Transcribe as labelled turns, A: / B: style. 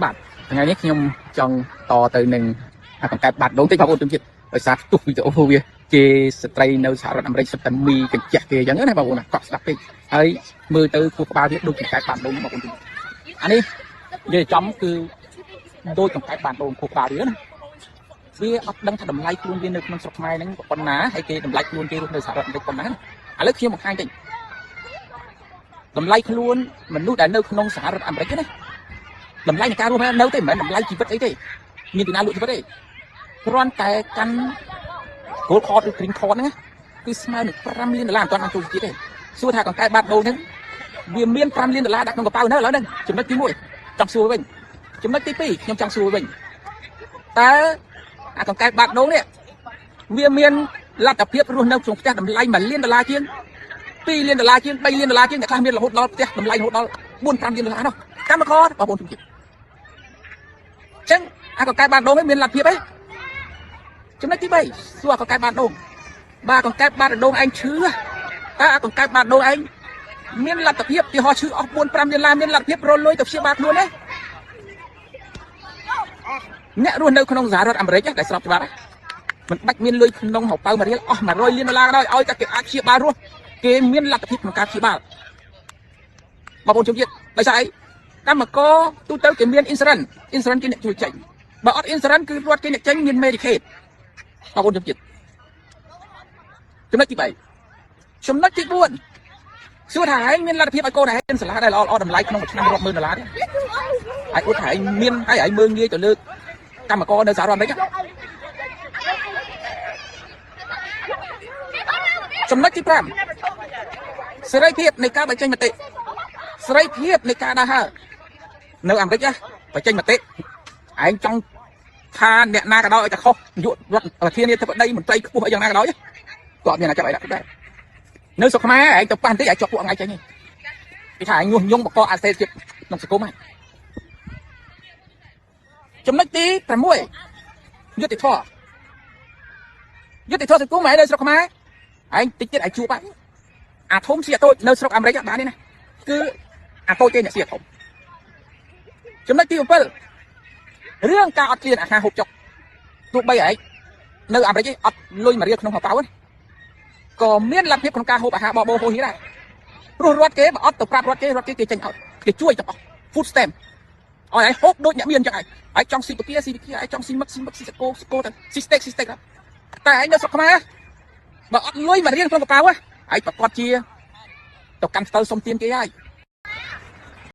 A: បាទថ្ងៃនេះខ្ញុំចង់តទៅនឹងកង្កែបបាត់ដូងតិចបងប្អូនទៀតដោយសារទស្សន៍វីដេអូវាជាស្ត្រីនៅសហរដ្ឋអាមេរិកសិតតែមីកញ្ចេះគេអញ្ចឹងណាបងប្អូនកក់ស្ដាប់ពេកហើយមើលទៅខួរក្បាលវាដូចកង្កែបបាត់ដូងបងប្អូនទៀតអានេះនិយាយចំគឺដូចកង្កែបបាត់ដូងខួរក្បាលវាណាវាអត់ដឹងថាតម្លៃខ្លួនវានៅក្នុងស្រុកខ្មែរហ្នឹងប៉ុណ្ណាហើយគេតម្លៃខ្លួនគេរស់នៅសហរដ្ឋអាមេរិកប៉ុណ្ណាឥឡូវខ្ញុំបង្ហាញតិចតម្លៃខ្លួនមនុស្សដែលនៅក្នុងសហរដ្ឋអាមេរិកណាតម្លៃនៃការរស់នៅទេមិនមែនតម្លៃជីវិតអីទេមានពីណាលក់ជីវិតទេគ្រាន់តែកាន់ gold card ឬ green card ហ្នឹងគឺស្មើនឹង$5 លានមិនទាន់បានចូលជាតិទេសួរថាកង្កែបបាត់ដូងហ្នឹងវាមាន$5 លានដាក់ក្នុងកប៉ៅនៅឥឡូវហ្នឹងចំណុចទី1ចង់សួរវិញចំណុចទី2ខ្ញុំចង់សួរវិញតើអាកង្កែបបាត់ដូងនេះវាមានលទ្ធភាពរស់នៅក្នុងផ្ទះតម្លៃ$1 លានជាង$2 លានជាង$3 លានជាងតែខ្លះមានរហូតដល់ផ្ទះតម្លៃរហូតដល់$4-5 លាននោះកម្មករបងប្អូនជួយចឹងអាកង្កែបបាត់ដូងនេះមានលទ្ធភាពទេចំណុចទី3សួរអាកង្កែបបាត់ដូងបាទកង្កែបបាត់ដូងឯងឈឺតើអាកង្កែបបាត់ដូងឯងមានលទ្ធភាពទីហោឈឺអស់$4-5 លានមានលទ្ធភាពរលុយទៅព្យាបាលខ្លួនទេអ្នករស់នៅក្នុងសហរដ្ឋអាមេរិកដែលស្របច្បាប់មិនបាច់មានលុយក្នុងហោប៉ៅ1រៀលអស់$100 លានក៏ដោយឲ្យតែគេអាចព្យាបាលរស់គេមានលទ្ធភាពក្នុងការព្យាបាលបងប្អូនជួយទៀតដោយសារអីកម្មករទូទៅគេមាន insurance គេអ្នកជួយចេញបើអត់ insurance គឺរដ្ឋគេអ្នកចេញមាន Medicaid បងប្អូនជួយទៀតចំណុចទី3ចំណុចទី4សួរថាឯងមានលទ្ធភាពឲ្យកូនឯងសាលាដែលល្អតម្លៃក្នុងមួយឆ្នាំរាប់$10,000ទេហើយឧទាហរណ៍មានហើយឯងមើងងាយទៅលើកម្មករនៅសហរដ្ឋអាមេរិកចំណុចទី5សេរីភាពនៃការបញ្ចេញមតិសេរីភាពនៃការដើរហើរនៅអាមេរិកបញ្ចេញមតិឯងចង់ថាអ្នកណាក៏ដោយឲ្យតែខុសយុរដ្ឋប្រធានាធិបតីមន្ត្រីខ្ពស់អីយ៉ាងណាក៏ដោយក៏អត់មានអាចចាប់ឯដាក់ដែរនៅស្រុកខ្មែរឯងទៅប៉ះបន្តិចឯងជាប់ពួកថ្ងៃចេញនេះគេថាឯងញុះញង់បកកអសេរីភាពក្នុងសង្គមហ្នឹងចំណុចទី6យុត្តិធម៌សង្គមឯងនៅស្រុកខ្មែរឯងតិចទៀតឯងជួបអាធំជាតូចនៅស្រុកអាមេរិកបាននេះណាគឺអាតូចទេអ្នកជាធំចំណុចទី7រឿងការអត់ឃ្លានអាហារហូបចុកទោះបីឯងនៅអាមេរិកអត់លុយ1រៀលក្នុងហោប៉ៅក៏មានលទ្ធភាពក្នុងការហូបអាហារបបោហូហៀដែរព្រោះរដ្ឋគេបើអត់ទៅប្រាប់រដ្ឋគេចេញអត់គេជួយទាំងអស់ food stamp ឲ្យឯងហូបដូចអ្នកមានអញ្ចឹងឯងចង់ស៊ីបកាឯងចង់ស៊ីមឹកស៊ីស្គោទៅស៊ីស្តេកតែឯងនៅស្រុកខ្មែរបើអត់លុយ1រៀលក្នុងកប៉ៅឯងប្រកាសជាទៅកាន់ស្ទើសុំទានគេហើយ